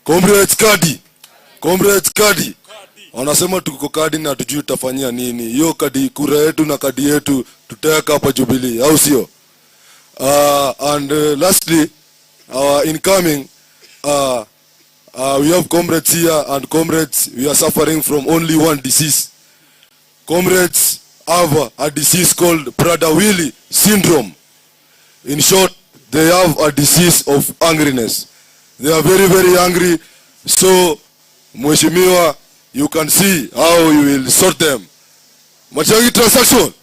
Comrades Kadi. Comrades Kadi. Wanasema tuko kadi na tujui tutafanyia nini. Hiyo kadi kura yetu na kadi yetu tutaweka hapa Jubilee, au sio? Lastly, incoming, we have comrades here, and comrades, we are suffering from only one disease. Comrades have a disease called Prader-Willi syndrome. In short, they have a disease of angriness. They are very, very angry. So, Mheshimiwa, you can see how you will sort them. Matiang'I transaction.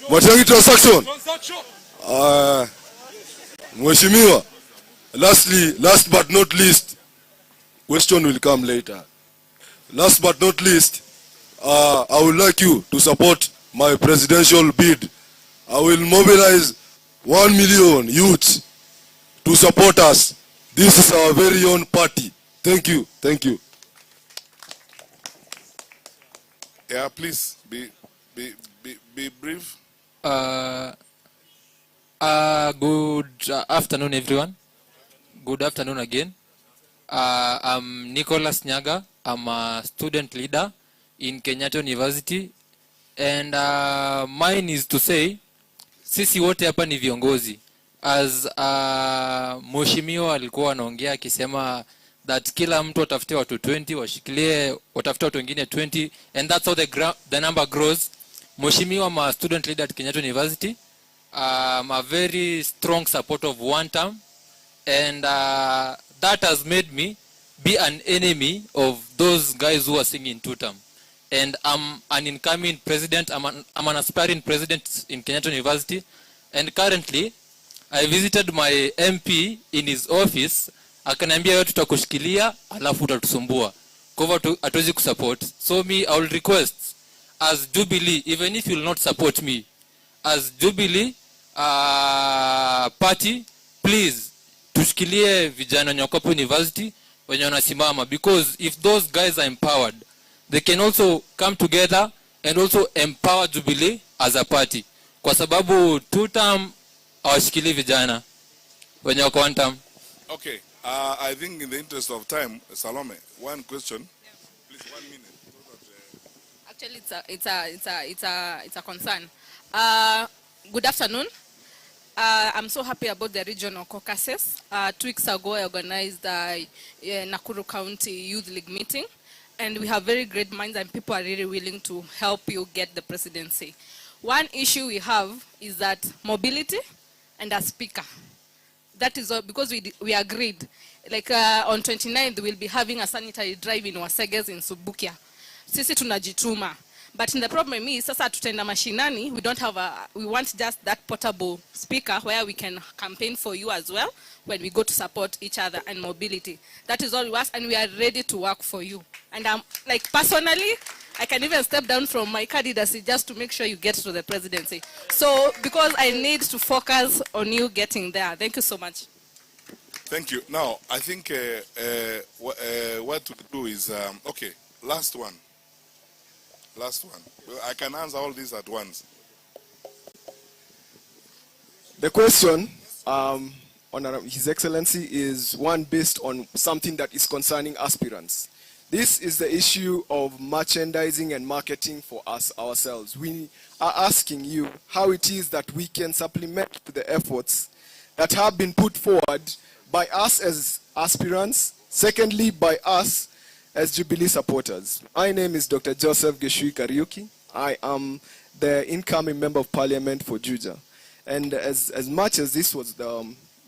Matiang'I transaction. Mheshimiwa, last but not least, question will come later. Last but not least, I would like you to support my presidential bid. I will mobilize 1 million youths to support us. This is our very own party. Thank you. Thank you. Yeah, please be brief. Good afternoon, everyone. Good afternoon again. I'm Nicholas Nyaga. I'm a student leader in Kenyatta University, and mine is to say, sisi wote hapa ni viongozi. As Mheshimiwa alikuwa anaongea akisema that kila mtu atafute watu 20, washikilie watafute watu wengine 20, and that's how the number grows. Mheshimiwa, I'm a student leader at Kenyatta University. I'm a very strong supporter of one term, and that has made me be an enemy of those guys who are singing two term. And I'm an incoming president. I'm an aspiring president in Kenyatta University, and currently I visited my MP in his office. Akaniambia wewe tutakushikilia alafu utatusumbua. Kwa hivyo hatuwezi kusupport. So me, I will request as Jubilee, even if you will not support me, as Jubilee party, please tushikilie vijana Nyokopo University wenye wanasimama, because if those guys are empowered, they can also come together and also empower Jubilee as a party. Kwa sababu two term hawashikili vijana wenye wako one term. Okay. I think in the interest of time, Salome, one question. Yeah. Please, 1 minute. Actually, it's a concern. Good afternoon. I'm so happy about the regional caucuses. 2 weeks ago, I organized the Nakuru County Youth League meeting, and we have very great minds, and people are really willing to help you get the presidency. One issue we have is that mobility and a speaker. That is all, because we agreed. Like on 29th, we'll be having a sanitary drive in Waseges in Subukia. Sisi tunajituma. But the problem is, sasa tutenda mashinani, we want just that portable speaker where we can campaign for you as well when we go to support each other and mobility. That is all we ask, and we are ready to work for you. And like personally, I can even step down from my candidacy just to make sure you get to the presidency. So, because I need to focus on you getting there. Thank you so much. Thank you. Now, I think what to do is, okay, last one. Last one. I can answer all these at once. The question, on His Excellency, is one based on something that is concerning aspirants. This is the issue of merchandising and marketing for us ourselves. We are asking you how it is that we can supplement the efforts that have been put forward by us as aspirants, secondly by us as Jubilee supporters. My name is Dr. Joseph Geshui Kariuki. I am the incoming Member of Parliament for Juja. And as much as this was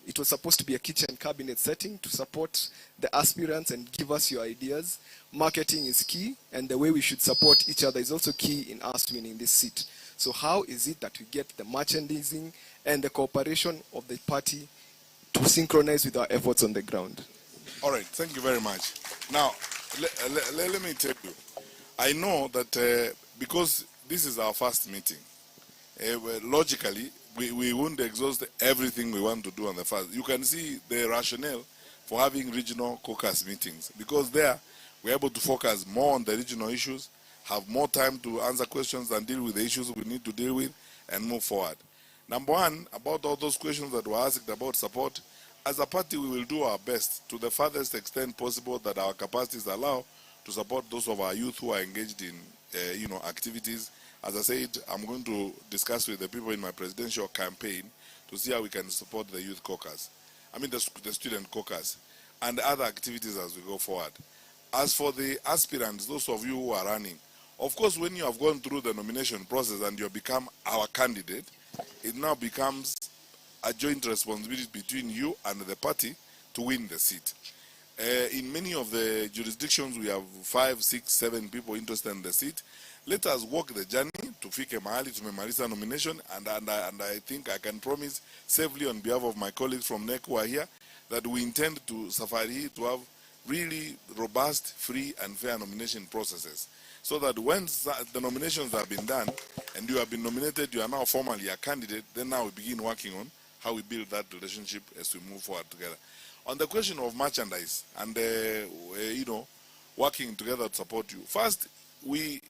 it was supposed to be a kitchen cabinet setting to support the aspirants and give us your ideas, marketing is key, and the way we should support each other is also key in us winning this seat. So how is it that we get the merchandising and the cooperation of the party to synchronize with our efforts on the ground? All right, thank you very much. Now, let me tell you, I know that because this is our first meeting, logically, we won't exhaust everything we want to do on the first. You can see the rationale for having regional caucus meetings, because there we're able to focus more on the regional issues, have more time to answer questions and deal with the issues we need to deal with, and move forward. Number one, about all those questions that were asked about support, as a party, we will do our best to the farthest extent possible that our capacities allow to support those of our youth who are engaged in, activities. As I said, I'm going to discuss with the people in my presidential campaign to see how we can support the youth caucus. The student caucus and other activities as we go forward. As for the aspirants, those of you who are running, of course, when you have gone through the nomination process and you have become our candidate, it now becomes a joint responsibility between you and the party to win the seat. In many of the jurisdictions, we have 5, 6, 7 people interested in the seat. Let us walk the journey to fike mahali tumemaliza nomination, and I think I can promise safely on behalf of my colleagues from NEC who are here that we intend to safari to have really robust, free and fair nomination processes, so that when the nominations have been done and you have been nominated, you are now formally a candidate, then now we begin working on how we build that relationship as we move forward together. On the question of merchandise and, working together to support you. First, we,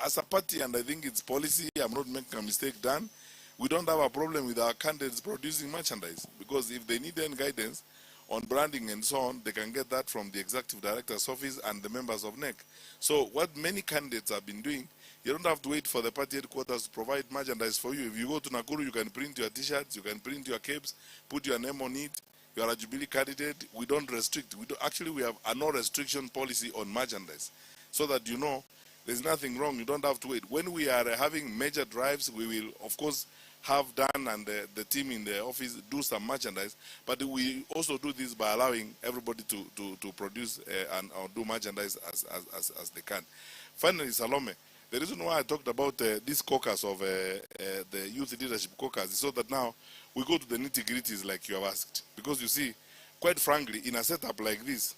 as a party, and I think it's policy, I'm not making a mistake done, we don't have a problem with our candidates producing merchandise, because if they need any guidance on branding and so on, they can get that from the executive director's office and the members of NEC. So what many candidates have been doing, you don't have to wait for the party headquarters to provide merchandise for you. If you go to Nakuru, you can print your t-shirts, you can print your capes, put your name on it. You are a Jubilee candidate. We don't restrict. Actually, we have a no restriction policy on merchandise, so that there's nothing wrong. You don't have to wait. When we are having major drives, we will, of course, have Dan and the team in the office do some merchandise, but we also do this by allowing everybody to produce or do merchandise as they can. Finally, Salome, the reason why I talked about this caucus of the Youth Leadership Caucus is so that now we go to the nitty-gritties like you have asked. Because you see, quite frankly, in a setup like this,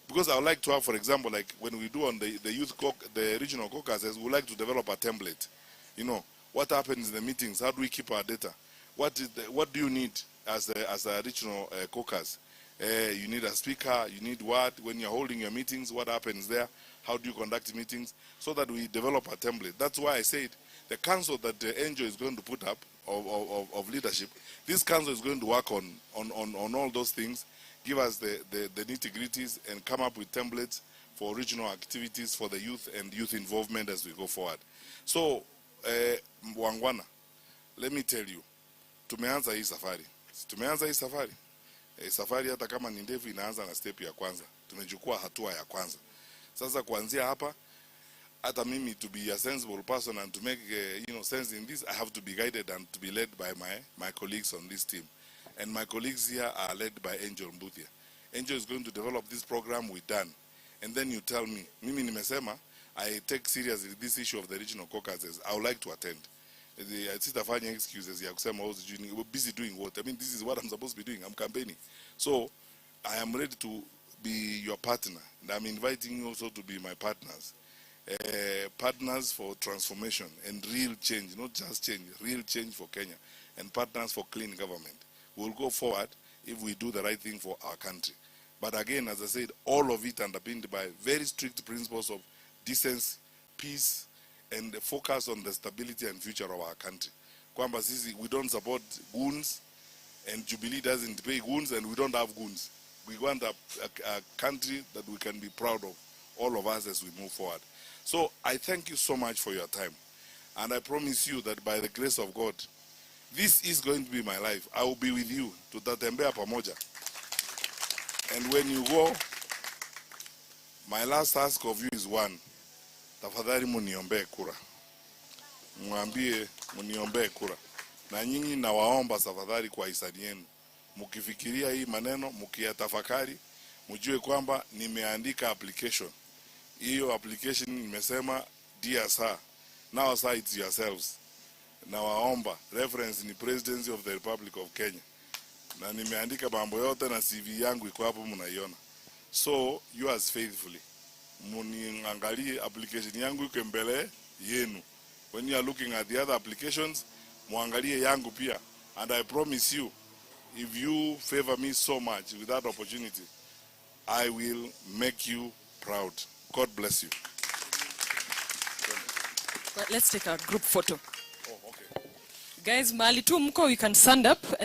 because I would like to have, for example, like when we do on the the regional caucuses, we would like to develop a template. What happens in the meetings? How do we keep our data? What do you need as a regional caucus? You need a speaker. You need what? When you're holding your meetings, what happens there? How do you conduct meetings? So that we develop a template. That's why I said the council that the NGO is going to put up of leadership, this council is going to work on all those things, give us the nitty-gritties and come up with templates for regional activities for the youth and youth involvement as we go forward. So, Wangwana, let me tell you, tumeanza hii safari. Safari hata kama ni ndefu inaanza na step ya kwanza. Tumechukua hatua ya kwanza. Sasa kuanzia hapa, hata mimi to be a sensible person and to make sense in this, I have to be guided and to be led by my colleagues on this team. And my colleagues here are led by Angel Mbuthia. Angel is going to develop this program with Dan. And then you tell me, mimi nimesema, I take seriously this issue of the regional caucuses. I would like to attend. Sitafanya excuses ya kusema we're busy doing what? I mean, this is what I'm supposed to be doing. I'm campaigning. So, I am ready to be your partner. And I'm inviting you also to be my partners. Partners for transformation and real change, not just change, real change for Kenya. And partners for clean government. We'll go forward if we do the right thing for our country. But again, as I said, all of it underpinned by very strict principles of decency, peace, and the focus on the stability and future of our country. Kwamba sisi, we don't support goons, and Jubilee doesn't pay goons, and we don't have goons. We want a country that we can be proud of, all of us, as we move forward. So I thank you so much for your time. And I promise you that by the grace of God, this is going to be my life. I will be with you. Tutatembea pamoja. And when you go, my last ask of you is one. Tafadhali muniombe kura. Mwambie muniombe kura. Na nyinyi nawaomba tafadhali kwa hisani yenu. Mukifikiria hii maneno, mukiyatafakari, mjue kwamba nimeandika application. Hiyo application nimesema, dear sir, now sir it's yourselves. Nawaomba, reference ni Presidency of the Republic of Kenya. Na nimeandika mambo yote na CV yangu iko hapo mnaiona. So, yours faithfully. Muniangalie application yangu iko mbele yenu. When you are looking at the other applications, muangalie yangu pia. And I promise you, if you favor me so much with that opportunity, I will make you proud. God bless you. Let's take a group photo. Oh, okay. Guys, mahali tu mko, we can stand up and